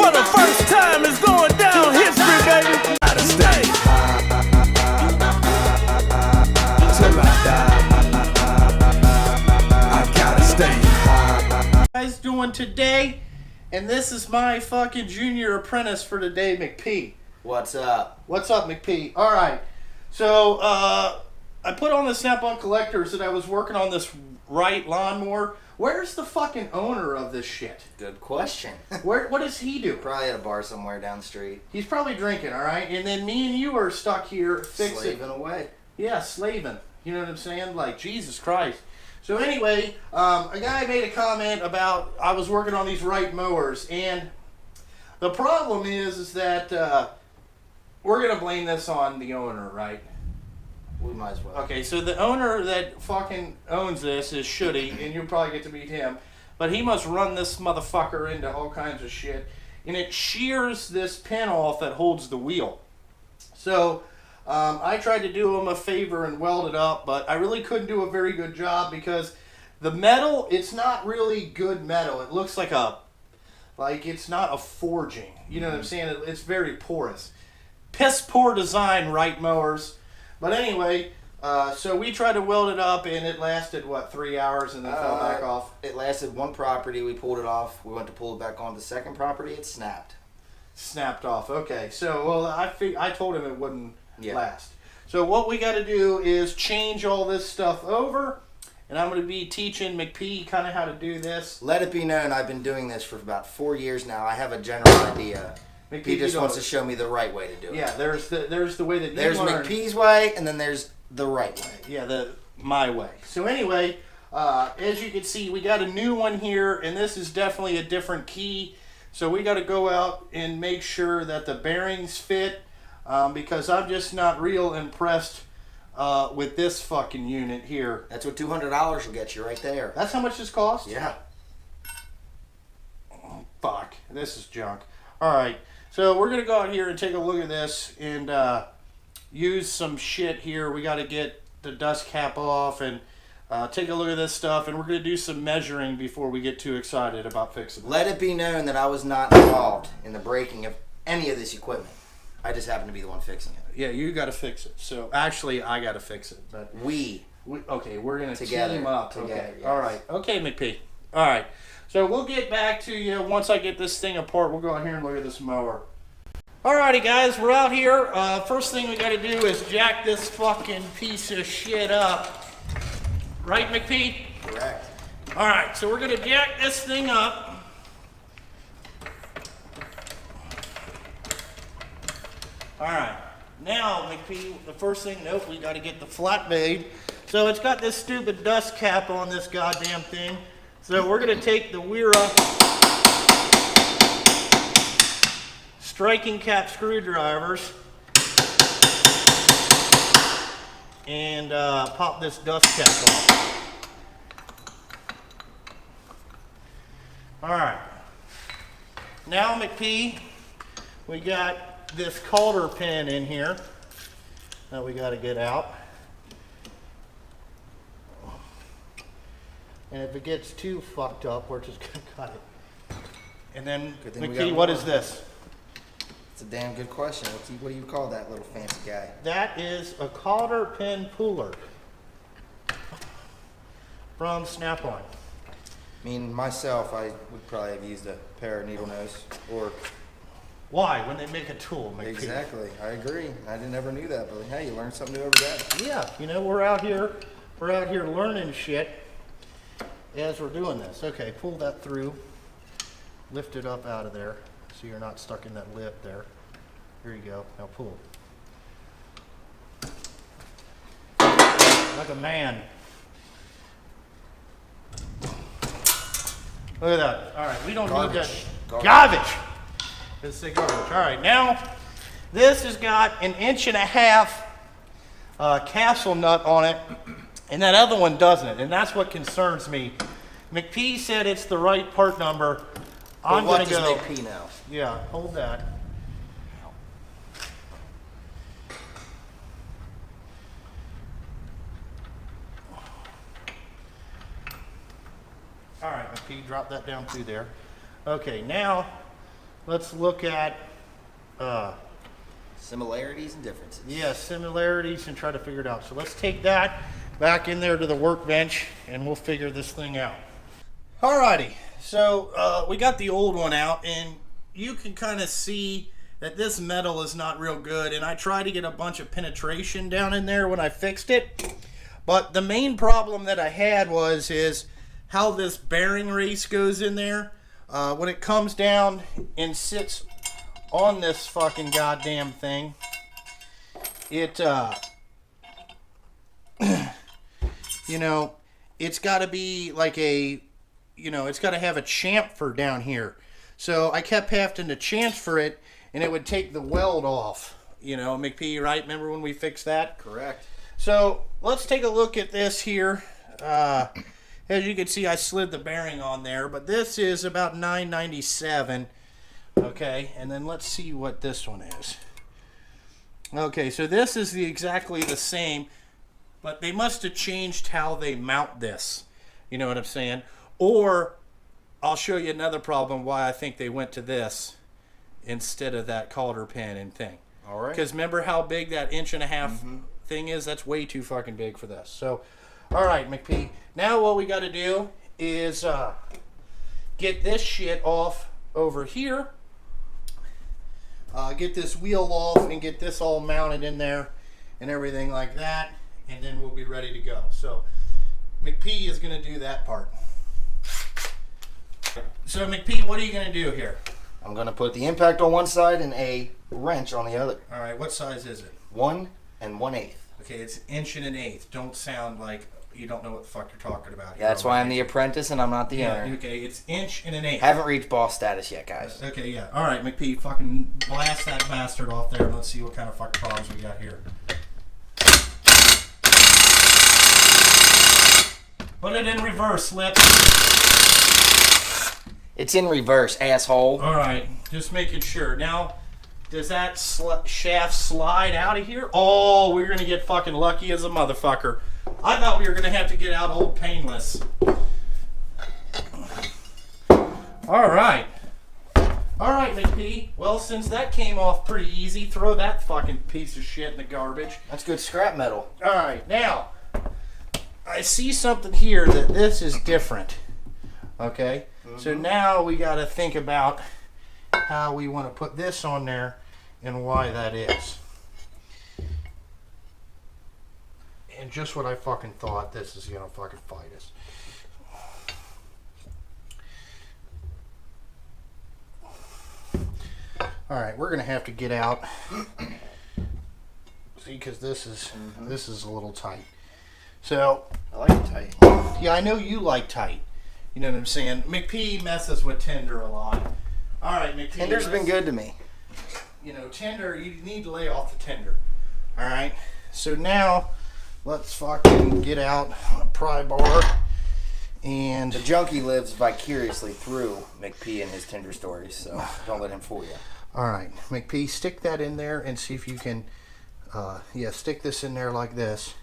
For the first time, it's going down history, baby. Gotta stay high till I die. I gotta stay high. Guys doing today, and this is my fucking junior apprentice for today, McP. What's up? What's up, McP? All right, so I put on the Snap-on Collectors that I was working on this Wright Lawnmower. Where's the fucking owner of this shit? Good question. What does he do? Probably at a bar somewhere down the street. He's probably drinking, all right? And then me and you are stuck here fixing. Slaving away. Yeah, slaving. You know what I'm saying? Like, Jesus Christ. So anyway, a guy made a comment about I was working on these Wright mowers, and the problem is that we're going to blame this on the owner, right? We might as well. Okay, so the owner that fucking owns this is Shooty, and you'll probably get to meet him. But he must run this motherfucker into all kinds of shit. And it shears this pin off that holds the wheel. So I tried to do him a favor and weld it up, but I really couldn't do a very good job because the metal, it's not really good metal. It looks like it's not a forging. You know what I'm saying? It's very porous. Piss poor design, Wright mowers. But anyway, so we tried to weld it up, and it lasted, what, 3 hours, and then fell back off? It lasted one property. We pulled it off. We went to pull it back on the second property. It snapped. Snapped off. Okay. So, well, I told him it wouldn't last. So what we got to do is change all this stuff over, and I'm going to be teaching McP kind of how to do this. Let it be known I've been doing this for about 4 years now. I have a general idea. McP, he just wants to show me the right way to do it. Yeah, there's the way that you there's learn. McP's way, and then there's the right way. Yeah, my way. So anyway, as you can see, we got a new one here, and this is definitely a different key. So we got to go out and make sure that the bearings fit, because I'm just not real impressed with this fucking unit here. That's what $200 will get you right there. That's how much this costs? Yeah. Oh, fuck, this is junk. All right. So we're going to go out here and take a look at this and use some shit here. We got to get the dust cap off and take a look at this stuff. And we're going to do some measuring before we get too excited about fixing it. Let it be known that I was not involved in the breaking of any of this equipment. I just happened to be the one fixing it. Yeah, you got to fix it. So actually, I got to fix it. But okay, we're going to team up. Okay. Yes. All right. Okay, McP. All right. So we'll get back to you once I get this thing apart. We'll go out here and look at this mower. Alrighty guys, we're out here. First thing we got to do is jack this fucking piece of shit up. Right, McP? Correct. Alright, so we're going to jack this thing up. Alright, now McP, the first thing, nope, we got to get the flat made. So it's got this stupid dust cap on this goddamn thing. So we're going to take the Wera striking cap screwdrivers and pop this dust cap off. Alright. Now, McP, we got this coulter pin in here that we got to get out. And if it gets too fucked up, we're just going to cut it. And then, McP, what is this? It's a damn good question. What do you call that little fancy guy? That is a coulter pin puller from Snap-on. I mean, myself, I would probably have used a pair of needle nose or... Why? When they make a tool, McP. Exactly. I agree. I never knew that, but hey, you learn something new every day. Yeah, you know, we're out here learning shit as we're doing this. Okay, pull that through. Lift it up out of there so you're not stuck in that lip there. Here you go. Now pull. Like a man. Look at that. All right, we don't need that. Garbage. This is garbage. All right, now this has got an 1.5 inch capsule nut on it, and that other one doesn't, and that's what concerns me. McP said it's the right part number. I'm going to go. What does McP know? Yeah, hold that. All right, McP, drop that down through there. Okay, now let's look at similarities and differences. yeah, similarities and try to figure it out. So let's take that back in there to the workbench and we'll figure this thing out. Alrighty, so we got the old one out and you can kind of see that this metal is not real good, and I tried to get a bunch of penetration down in there when I fixed it. But the main problem that I had is how this bearing race goes in there. When it comes down and sits on this fucking goddamn thing, it you know, it's got to be like a, you know, it's got to have a chamfer down here. So I kept having to chamfer it, and it would take the weld off. You know, McP, right? Remember when we fixed that? Correct. So let's take a look at this here. As you can see, I slid the bearing on there, but this is about 997. Okay, and then let's see what this one is. Okay, so this is exactly the same, but they must have changed how they mount this. You know what I'm saying? Or I'll show you another problem why I think they went to this instead of that coulter pin and thing. All right. Because remember how big that 1.5 inch thing is? That's way too fucking big for this. So, all right, McP. Now what we got to do is get this shit off over here. Get this wheel off and get this all mounted in there and everything like that. And then we'll be ready to go. So, McP is going to do that part. So, McP, what are you going to do here? I'm going to put the impact on one side and a wrench on the other. All right, what size is it? 1 1/8. Okay, it's 1 1/8. Don't sound like you don't know what the fuck you're talking about. Yeah, that's why I'm the apprentice and I'm not the owner. Okay, it's 1 1/8. Haven't reached boss status yet, guys. Okay, yeah. All right, McP, fucking blast that bastard off there and let's see what kind of fucking problems we got here. Put it in reverse, Lip. It's in reverse, asshole. All right, just making sure. Now, does that shaft slide out of here? Oh, we're going to get fucking lucky as a motherfucker. I thought we were going to have to get out old painless. All right. All right, McP. Well, since that came off pretty easy, throw that fucking piece of shit in the garbage. That's good scrap metal. All right, now, I see something here that this is different. Okay? So now we got to think about how we want to put this on there and why that is. And just what I fucking thought, this is going to fucking fight us. Alright, we're going to have to get out. See, because this is a little tight. So, I like it tight. yeah, I know you like tight. You know what I'm saying? McP messes with Tinder a lot. Alright, McP. Tinder's been good to me. You know, Tinder, you need to lay off the Tinder. Alright? So now, let's fucking get out a pry bar. And The Junkie lives vicariously through McP and his Tinder stories, so don't let him fool you. alright, McP, stick that in there and see if you can, yeah, stick this in there like this.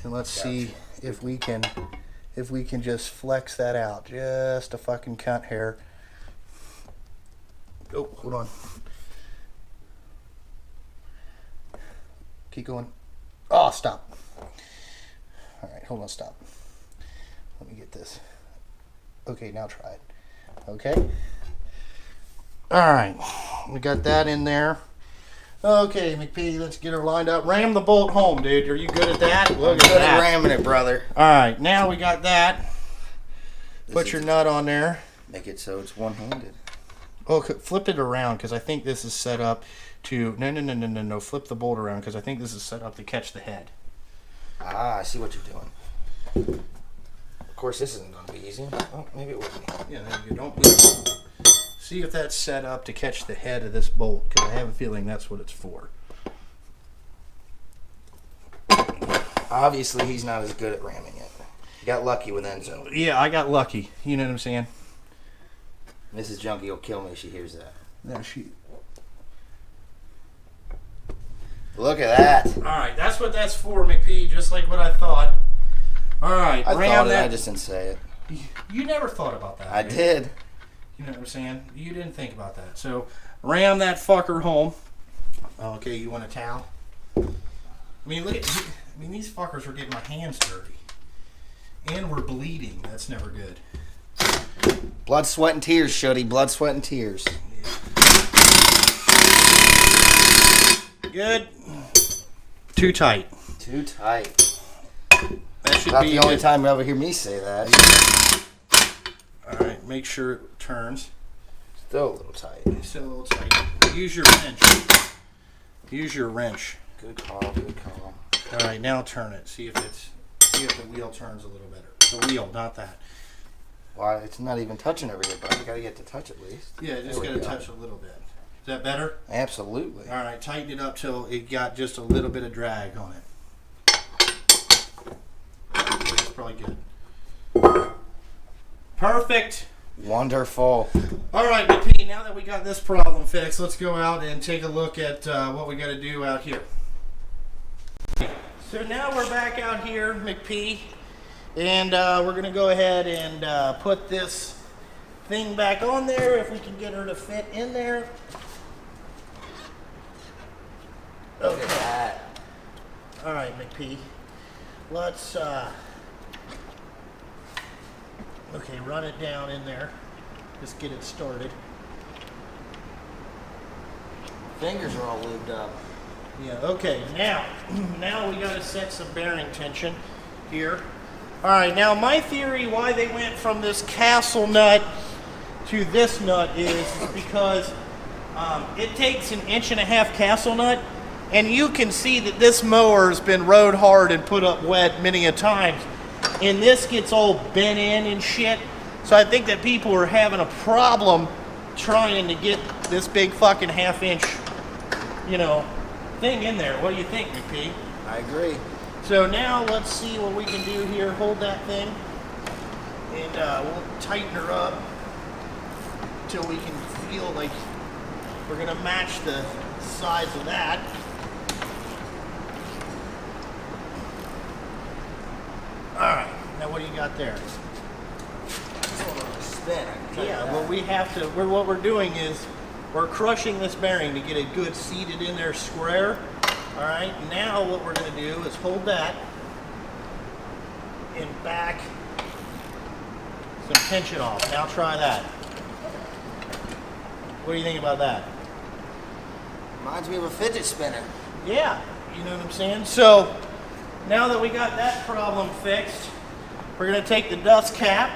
And let's see if we can just flex that out. Just a fucking cunt hair. Oh, hold on. Keep going. Oh, stop. Alright, hold on, stop. Let me get this. Okay, now try it. Okay. Alright, we got that in there. Okay, McP, let's get her lined up. Ram the bolt home, dude. Are you good at that? Look at Good that. at ramming it, brother. Alright, now we got that. Put your nut on there. Make it so it's one-handed. Oh, flip it around because I think this is set up to... No. Flip the bolt around because I think this is set up to catch the head. Ah, I see what you're doing. Of course, this isn't going to be easy. Oh, maybe it will be. Yeah, there you don't move. See if that's set up to catch the head of this bolt because I have a feeling that's what it's for. Obviously, he's not as good at ramming it. He got lucky with Enzo. Yeah, I got lucky. You know what I'm saying? Mrs. Junkie will kill me if she hears that. No, she... Look at that. Alright, that's what that's for, McP, just like what I thought. Alright, I ram thought it, that. I just didn't say it. You never thought about that. I did. You know what I'm saying? You didn't think about that. So ram that fucker home. Okay, you want a towel? I mean, look at. I mean, these fuckers were getting my hands dirty, and we're bleeding. That's never good. Blood, sweat, and tears, Shuddy. Blood, sweat, and tears. Good. Too tight. Too tight. That should Not be the only good. time you ever hear me say that. All right, make sure it turns. Still a little tight. Still a little tight. Use your wrench. Use your wrench. Good call. Good call. All right, now turn it. See if the wheel turns a little better. The wheel, not that. Well, it's not even touching over here, but you gotta get to touch at least. Yeah, just gotta touch a little bit. Is that better? Absolutely. All right, tighten it up till it got just a little bit of drag on it. That's probably good. Perfect. Wonderful. All right, Pete, now that we got this problem fixed, let's go out and take a look at what we got to do out here. So now we're back out here, McP, and we're going to go ahead and put this thing back on there if we can get her to fit in there. Look at that. All right, McP. Let's okay, run it down in there. Just get it started. Fingers are all lubed up. Yeah, okay, now we gotta set some bearing tension here. All right, now my theory why they went from this castle nut to this nut is because it takes 1.5 inch castle nut, and you can see that this mower has been rode hard and put up wet many a times, and this gets all bent in and shit. So I think that people are having a problem trying to get this big fucking 1/2 inch, you know, thing in there. What do you think, McP? I agree. So now let's see what we can do here. Hold that thing, and we'll tighten her up till we can feel like we're gonna match the size of that. All right, now what do you got there? Spin. Yeah, well, we have to. What we're doing is we're crushing this bearing to get it good seated in there square. All right. Now what we're going to do is hold that and back some tension off. Now try that. What do you think about that? Reminds me of a fidget spinner. Yeah, you know what I'm saying? So now that we got that problem fixed, we're going to take the dust cap.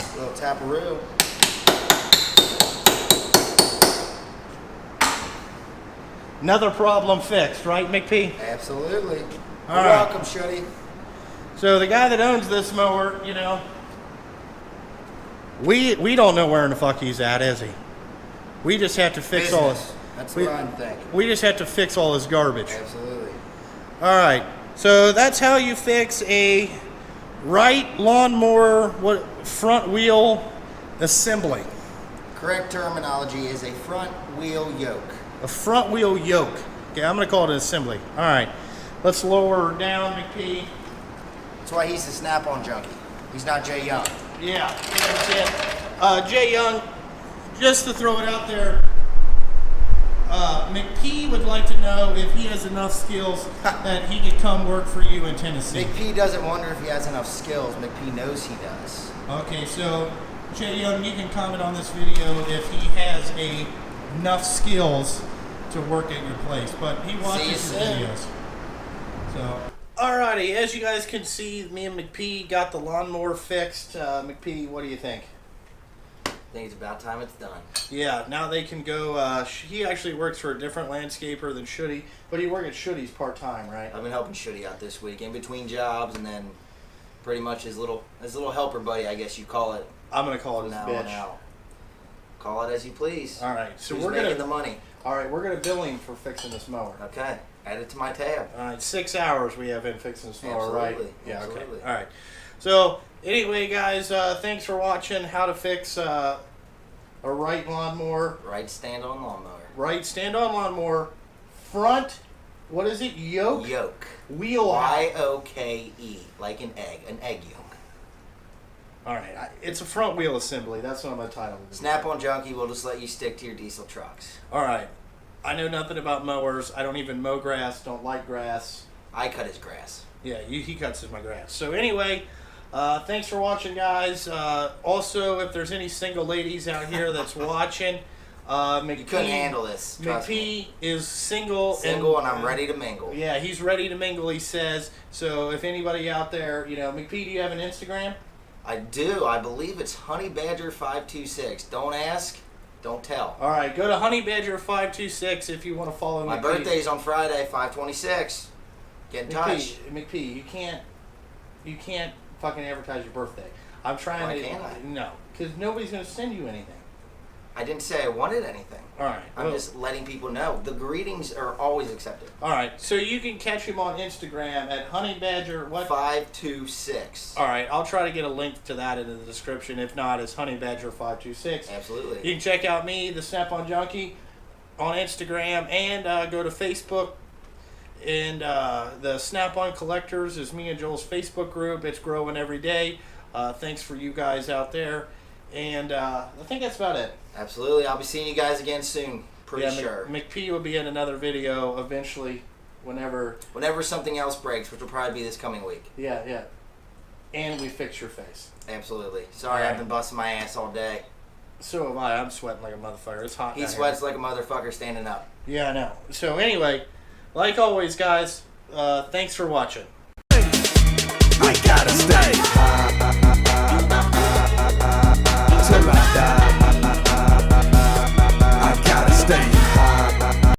A little taparoo. Another problem fixed, right, McP? Absolutely. All You're right. welcome, Shuddy. So the guy that owns this mower, you know, we don't know where in the fuck he's at, is he? We just have to fix all his. That's we, what I'm thinking. we just have to fix all his garbage. Absolutely. All right. So that's how you fix a Wright Lawnmower front wheel assembly. Correct terminology is a front wheel yoke. A front wheel yoke. Okay, I'm going to call it an assembly. All right. Let's lower her down, McP. That's why he's the Snap-on junkie. He's not Jay Young. Yeah, that's it. Jay Young, just to throw it out there, McP would like to know if he has enough skills that he could come work for you in Tennessee. McP doesn't wonder if he has enough skills. McP knows he does. Okay, so Jay Young, you can comment on this video if he has enough skills to work at your place, but he watches his videos. So, alrighty, as you guys can see, me and McP got the lawnmower fixed. McP, what do you think? I think it's about time it's done. Yeah, now they can go. He actually works for a different landscaper than Shuddy, but he works at Shuddy's part-time, right? I've been helping Shuddy out this week in between jobs, and then pretty much his little helper buddy, I guess you call it. I'm gonna call it his Now bitch. on out. Call it as you please. All right, so Who's we're making gonna the money. All right, we're gonna bill him for fixing this mower. Okay, add it to my tab. All right, 6 hours we have him fixing this mower, right? Absolutely, Yeah. absolutely. Okay. All right. So anyway, guys, thanks for watching how to fix a Wright lawnmower. Right stand-on lawnmower. Right stand-on lawnmower. Front. What is it? Yoke. Yoke. Wheel. Y-O-K-E, like an egg yolk. All right, it's a front wheel assembly. That's what I'm going to title it. Snap-on Junkie will just let you stick to your diesel trucks. All right. I know nothing about mowers. I don't even mow grass. Don't like grass. I cut his grass. Yeah, he cuts my grass. So anyway, thanks for watching, guys. Also, if there's any single ladies out here that's watching, you couldn't handle this. McP is single, and I'm ready to mingle. Yeah, he's ready to mingle, he says. So if anybody out there, McP, do you have an Instagram? I do. I believe it's Honey Badger 526. Don't ask, don't tell. All right, go to Honey Badger 526 if you want to follow my McP. birthday's on Friday, 526. Get in touch. McP, you can't fucking advertise your birthday. I'm trying Why to. Can't I? No, because nobody's gonna send you anything. I didn't say I wanted anything. All right. I'm just letting people know. The greetings are always accepted. All right. So you can catch him on Instagram at Honey Badger what? 526. All right. I'll try to get a link to that in the description. If not, it's Honey Badger 526. Absolutely. You can check out me, the Snap-on Junkie, on Instagram, and go to Facebook. And the Snap-on Collectors is me and Joel's Facebook group. It's growing every day. Thanks for you guys out there. And I think that's about it. Absolutely. I'll be seeing you guys again soon. Pretty sure. McP will be in another video eventually whenever something else breaks, which will probably be this coming week. Yeah. And we fix your face. Absolutely. Sorry, I've been busting my ass all day. So have I. I'm sweating like a motherfucker. It's hot. He sweats like a motherfucker standing up. Yeah, I know. So anyway, like always, guys, thanks for watching. I gotta stay till I die.